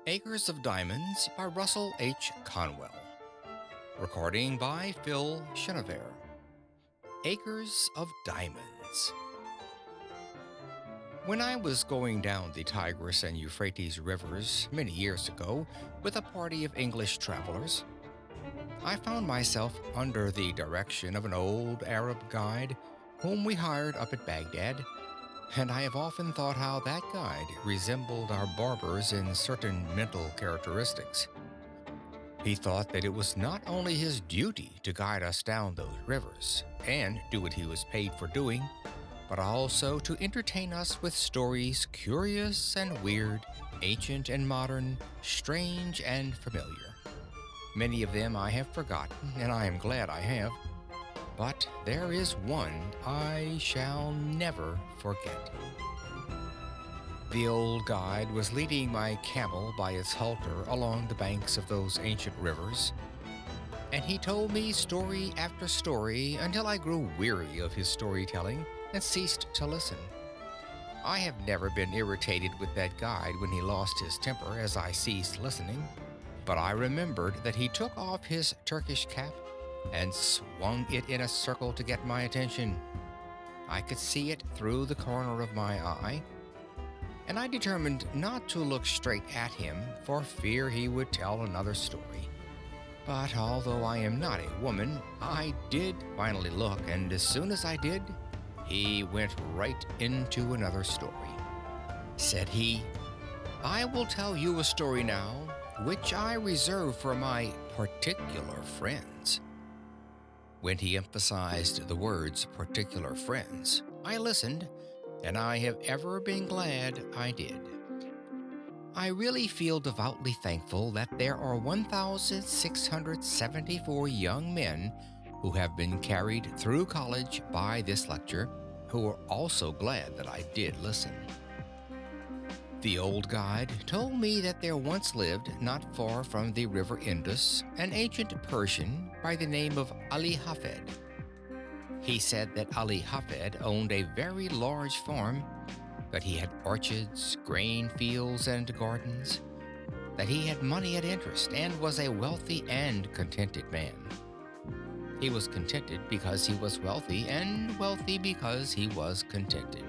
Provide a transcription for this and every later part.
Acres of Diamonds by Russell H. Conwell. Recording by Phil Chenevert. Acres of Diamonds. When I was going down the Tigris and Euphrates rivers many years ago with a party of English travelers, I found myself under the direction of an old Arab guide whom we hired up at Baghdad, and I have often thought how that guide resembled our barbers in certain mental characteristics. He thought that it was not only his duty to guide us down those rivers and do what he was paid for doing, but also to entertain us with stories curious and weird, ancient and modern, strange and familiar. Many of them I have forgotten, and I am glad I have, but there is one I shall never forget. The old guide was leading my camel by its halter along the banks of those ancient rivers, and he told me story after story until I grew weary of his storytelling and ceased to listen. I have never been irritated with that guide when he lost his temper as I ceased listening, but I remembered that he took off his Turkish cap and swung it in a circle to get my attention. I could see it through the corner of my eye, and I determined not to look straight at him for fear he would tell another story. But although I am not a woman, I did finally look, and as soon as I did, he went right into another story. Said he, "I will tell you a story now, which I reserve for my particular friends." When he emphasized the words particular friends, I listened, and I have ever been glad I did. I really feel devoutly thankful that there are 1,674 young men who have been carried through college by this lecture, who are also glad that I did listen. The old guide told me that there once lived, not far from the river Indus, an ancient Persian by the name of Ali Hafed. He said that Ali Hafed owned a very large farm, that he had orchards, grain fields, and gardens, that he had money at interest and was a wealthy and contented man. He was contented because he was wealthy, and wealthy because he was contented.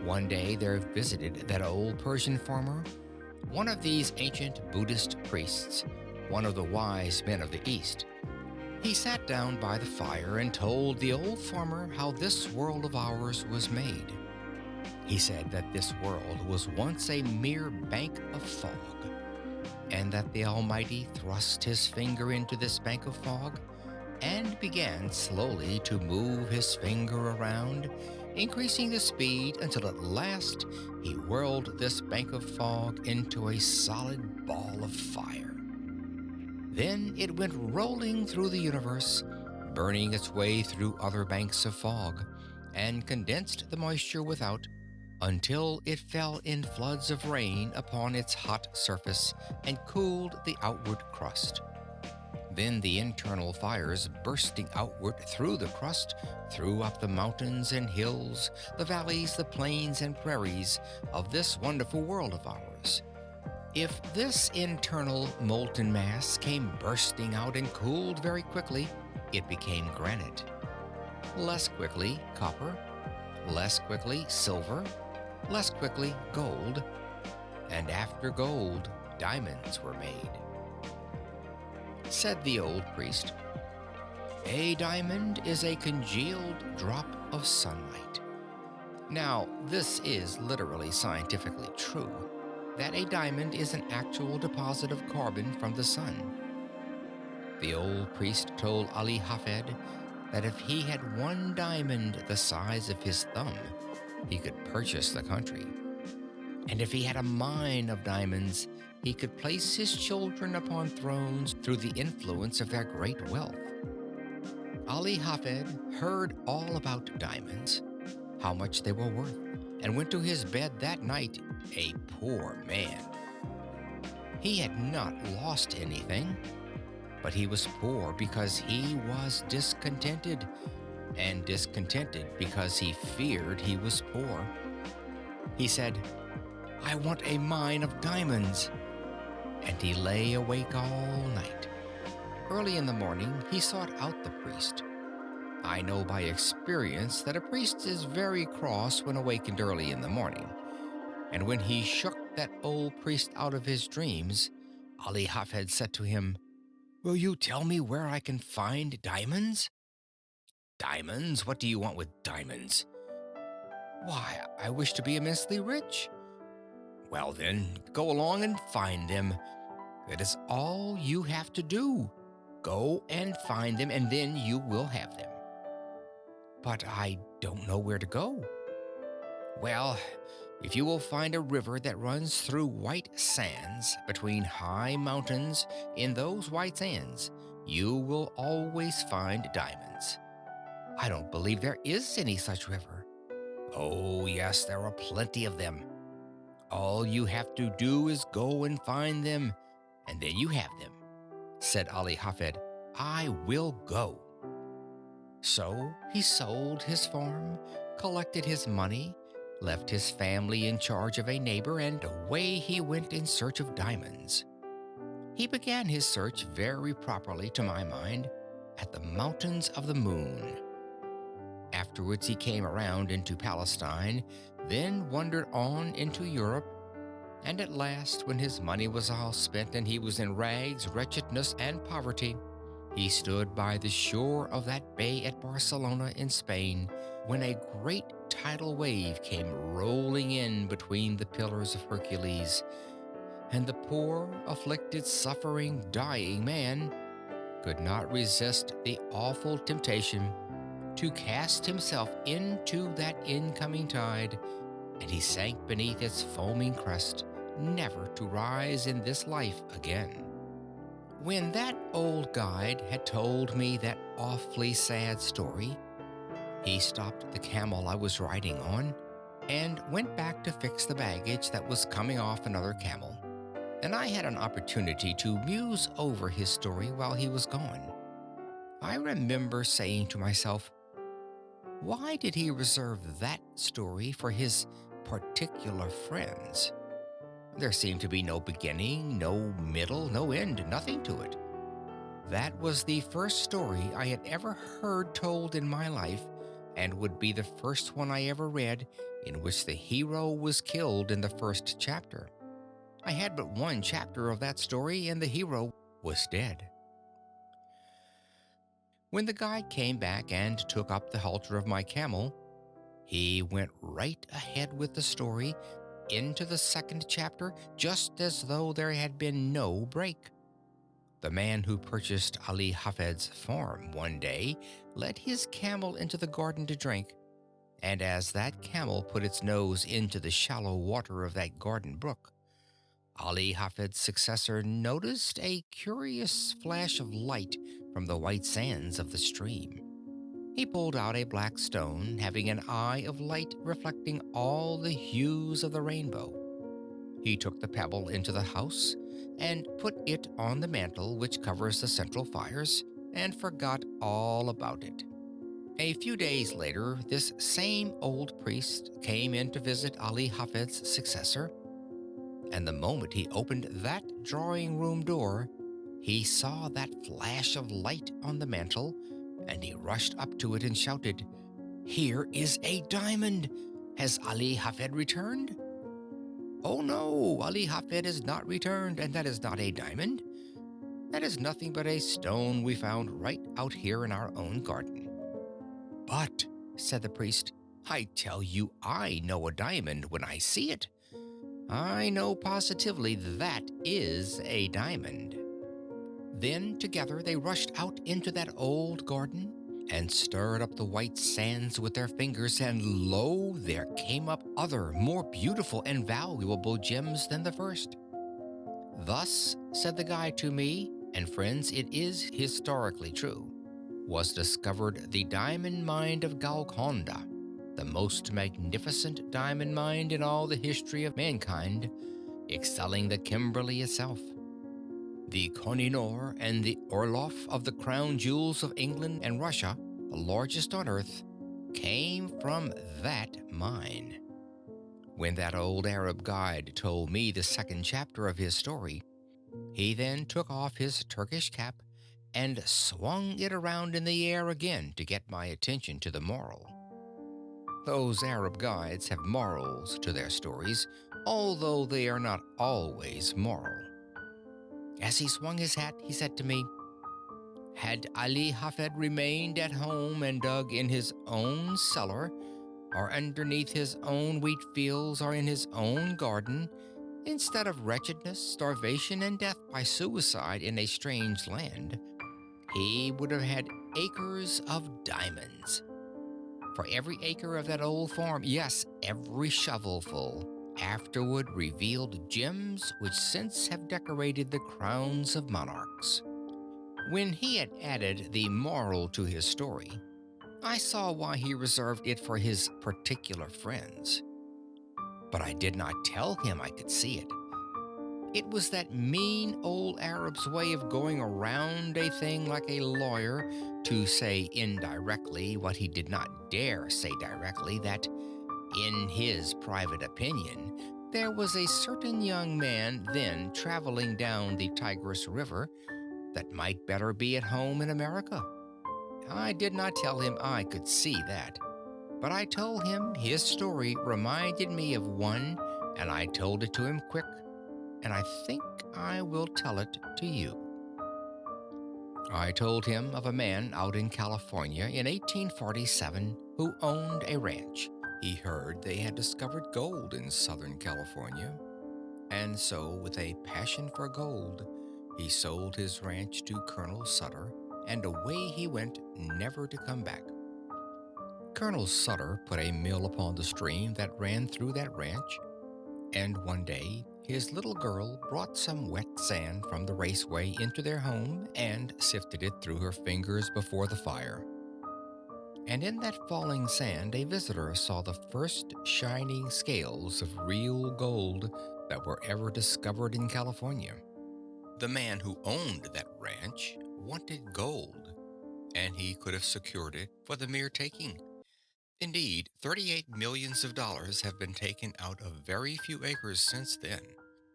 One day there visited that old Persian farmer one of these ancient Buddhist priests, one of the wise men of the East. He sat down by the fire and told the old farmer how this world of ours was made. He said that this world was once a mere bank of fog, and that the Almighty thrust his finger into this bank of fog and began slowly to move his finger around, increasing the speed until at last he whirled this bank of fog into a solid ball of fire. Then it went rolling through the universe, burning its way through other banks of fog, and condensed the moisture without until it fell in floods of rain upon its hot surface and cooled the outward crust. Then the internal fires bursting outward through the crust threw up the mountains and hills, the valleys, the plains and prairies of this wonderful world of ours. If this internal molten mass came bursting out and cooled very quickly, it became granite. Less quickly, copper. Less quickly, silver. Less quickly, gold. And after gold, diamonds were made. Said the old priest, "A diamond is a congealed drop of sunlight." Now, this is literally scientifically true, that a diamond is an actual deposit of carbon from the sun. The old priest told Ali Hafed that if he had one diamond the size of his thumb, he could purchase the country. And if he had a mine of diamonds, he could place his children upon thrones through the influence of their great wealth. Ali Hafed heard all about diamonds, how much they were worth, and went to his bed that night a poor man. He had not lost anything, but he was poor because he was discontented, and discontented because he feared he was poor. He said, "I want a mine of diamonds." and he lay awake all night. Early in the morning, he sought out the priest. I know by experience that a priest is very cross when awakened early in the morning, and when he shook that old priest out of his dreams, Ali Hafed said to him, "Will you tell me where I can find diamonds?" "Diamonds? What do you want with diamonds?" "Why, I wish to be immensely rich." "Well, then, go along and find them. That is all you have to do. Go and find them, and then you will have them." "But I don't know where to go." "Well, if you will find a river that runs through white sands between high mountains, in those white sands, you will always find diamonds." "I don't believe there is any such river." "Oh, yes, there are plenty of them. All you have to do is go and find them, and then you have them." Said Ali Hafed, "I will go." So he sold his farm, collected his money, left his family in charge of a neighbor, and away he went in search of diamonds. He began his search very properly, to my mind, at the Mountains of the Moon. Afterwards he came around into Palestine, then wandered on into Europe, and at last, when his money was all spent and he was in rags, wretchedness, and poverty, he stood by the shore of that bay at Barcelona in Spain, when a great tidal wave came rolling in between the pillars of Hercules, and the poor, afflicted, suffering, dying man could not resist the awful temptation to cast himself into that incoming tide, and he sank beneath its foaming crest, never to rise in this life again. When that old guide had told me that awfully sad story, he stopped the camel I was riding on and went back to fix the baggage that was coming off another camel, and I had an opportunity to muse over his story while he was gone. I remember saying to myself, why did he reserve that story for his particular friends? There seemed to be no beginning, no middle, no end, nothing to it. That was the first story I had ever heard told in my life, and would be the first one I ever read in which the hero was killed in the first chapter. I had but one chapter of that story, and the hero was dead. When the guide came back and took up the halter of my camel, he went right ahead with the story into the second chapter, just as though there had been no break. The man who purchased Ali Hafed's farm one day led his camel into the garden to drink, and as that camel put its nose into the shallow water of that garden brook, Ali Hafed's successor noticed a curious flash of light from the white sands of the stream. He pulled out a black stone having an eye of light reflecting all the hues of the rainbow. He took the pebble into the house and put it on the mantel which covers the central fires, and forgot all about it. A few days later, this same old priest came in to visit Ali Hafed's successor, and the moment he opened that drawing room door, he saw that flash of light on the mantel, and he rushed up to it and shouted, "Here is a diamond! Has Ali Hafed returned?" "Oh no, Ali Hafed is not returned, and that is not a diamond. That is nothing but a stone we found right out here in our own garden." "But," said the priest, "I tell you I know a diamond when I see it. I know positively that is a diamond." Then together they rushed out into that old garden and stirred up the white sands with their fingers, and lo, there came up other, more beautiful and valuable gems than the first. "Thus," said the guide to me, and friends, it is historically true, "was discovered the diamond mine of Golconda, the most magnificent diamond mine in all the history of mankind, excelling the Kimberley itself. The Koh-i-Noor and the Orloff of the crown jewels of England and Russia, the largest on earth, came from that mine." When that old Arab guide told me the second chapter of his story, He then took off his Turkish cap and swung it around in the air again to get my attention to the moral. Those Arab guides have morals to their stories, although they are not always moral. As he swung his hat, he said to me, "Had Ali Hafed remained at home and dug in his own cellar, or underneath his own wheat fields, or in his own garden, instead of wretchedness, starvation, and death by suicide in a strange land, he would have had acres of diamonds. For every acre of that old farm, yes, every shovelful, afterward revealed gems which since have decorated the crowns of monarchs." When he had added the moral to his story, I saw why he reserved it for his particular friends. But I did not tell him I could see it. It was that mean old Arab's way of going around a thing like a lawyer to say indirectly what he did not dare say directly, that, in his private opinion, there was a certain young man then traveling down the Tigris River that might better be at home in America. I did not tell him I could see that, but I told him his story reminded me of one, and I told it to him quick, and I think I will tell it to you. I told him of a man out in California in 1847 who owned a ranch. He heard they had discovered gold in Southern California, and so, with a passion for gold, he sold his ranch to Colonel Sutter, and away he went, never to come back. Colonel Sutter put a mill upon the stream that ran through that ranch, and one day his little girl brought some wet sand from the raceway into their home and sifted it through her fingers before the fire. And in that falling sand, a visitor saw the first shining scales of real gold that were ever discovered in California. The man who owned that ranch wanted gold, and he could have secured it for the mere taking. Indeed, 38 millions of dollars have been taken out of very few acres since then.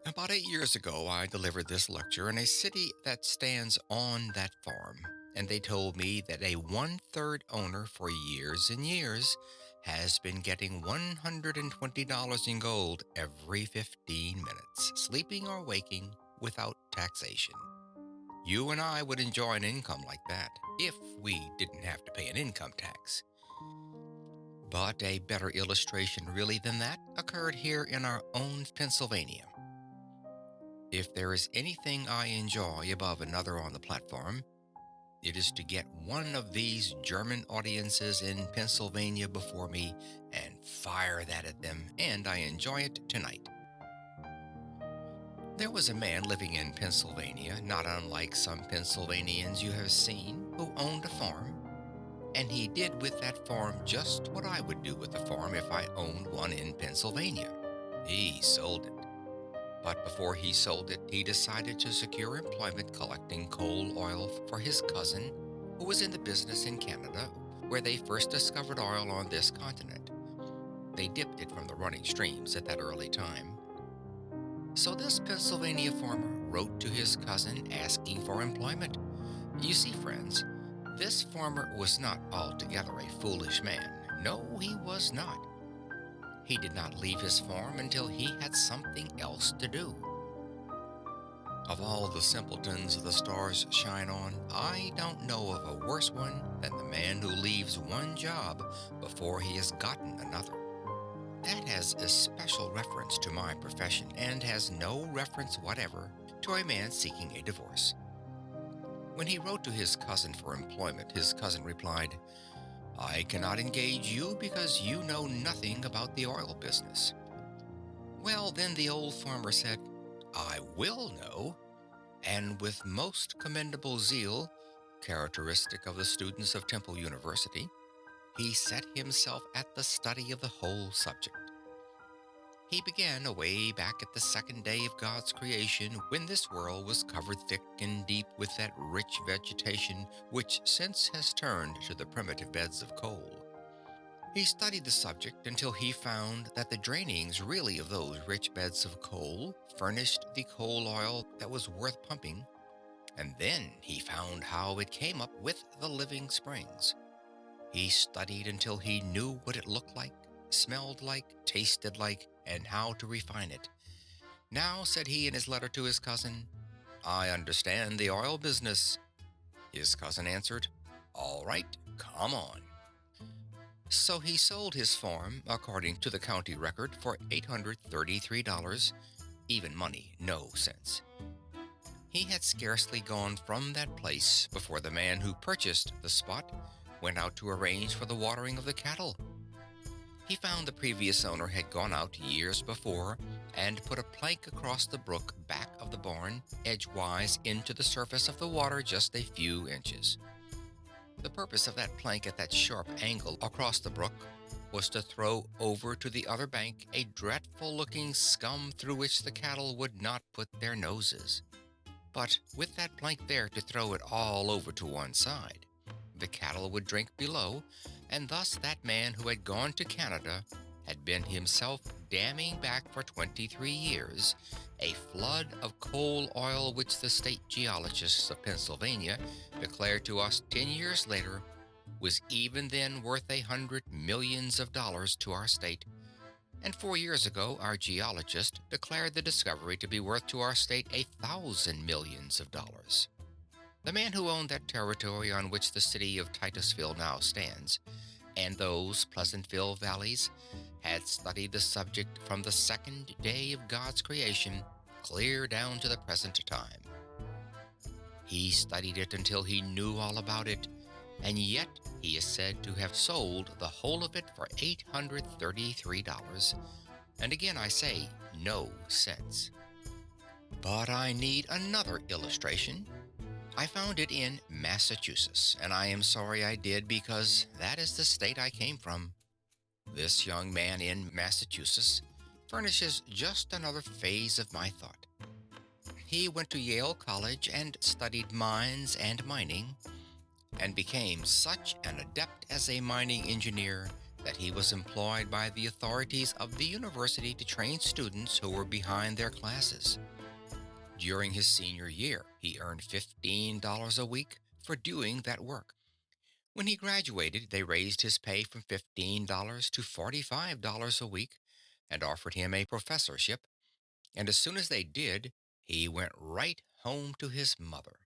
About 8 years ago, I delivered this lecture in a city that stands on that farm, and they told me that a one-third owner for years and years has been getting $120 in gold every 15 minutes, sleeping or waking, without taxation. You and I would enjoy an income like that if we didn't have to pay an income tax. But a better illustration really than that occurred here in our own Pennsylvania. If there is anything I enjoy above another on the platform, it is to get one of these German audiences in Pennsylvania before me and fire that at them, and I enjoy it tonight. There was a man living in Pennsylvania, not unlike some Pennsylvanians you have seen, who owned a farm, and he did with that farm just what I would do with a farm if I owned one in Pennsylvania. He sold it. But before he sold it, he decided to secure employment collecting coal oil for his cousin, who was in the business in Canada, where they first discovered oil on this continent. They dipped it from the running streams at that early time. So this Pennsylvania farmer wrote to his cousin asking for employment. You see, friends, this farmer was not altogether a foolish man. No, he was not. He did not leave his farm until he had something else to do. Of all the simpletons the stars shine on, I don't know of a worse one than the man who leaves one job before he has gotten another. That has a special reference to my profession and has no reference whatever to a man seeking a divorce. When he wrote to his cousin for employment, his cousin replied, "I cannot engage you because you know nothing about the oil business." Well, then the old farmer said, "I will know," and with most commendable zeal, characteristic of the students of Temple University, he set himself at the study of the whole subject. He began away back at the second day of God's creation, when this world was covered thick and deep with that rich vegetation which since has turned to the primitive beds of coal. He studied the subject until he found that the drainings really of those rich beds of coal furnished the coal oil that was worth pumping, and then he found how it came up with the living springs. He studied until he knew what it looked like, smelled like, tasted like, and how to refine it. Now, said he in his letter to his cousin, I understand the oil business. His cousin answered, All right, come on. So he sold his farm, according to the county record, for $833, even money, no sense. He had scarcely gone from that place before the man who purchased the spot went out to arrange for the watering of the cattle. He found the previous owner had gone out years before and put a plank across the brook back of the barn, edgewise into the surface of the water just a few inches. The purpose of that plank at that sharp angle across the brook was to throw over to the other bank a dreadful looking scum through which the cattle would not put their noses. But with that plank there to throw it all over to one side, the cattle would drink below, and thus that man who had gone to Canada had been himself damming back for 23 years a flood of coal oil which the state geologists of Pennsylvania declared to us 10 years later was even then worth 100 millions of dollars to our state, and 4 years ago our geologist declared the discovery to be worth to our state 1,000 millions of dollars. The man who owned that territory on which the city of Titusville now stands, and those Pleasantville valleys, had studied the subject from the second day of God's creation clear down to the present time. He studied it until he knew all about it, and yet he is said to have sold the whole of it for $833, and again I say, no sense. But I need another illustration. I found it in Massachusetts, and I am sorry I did because that is the state I came from. This young man in Massachusetts furnishes just another phase of my thought. He went to Yale College and studied mines and mining, and became such an adept as a mining engineer that he was employed by the authorities of the university to train students who were behind their classes. During his senior year, he earned $15 a week for doing that work. When he graduated, they raised his pay from $15 to $45 a week and offered him a professorship, and as soon as they did, he went right home to his mother.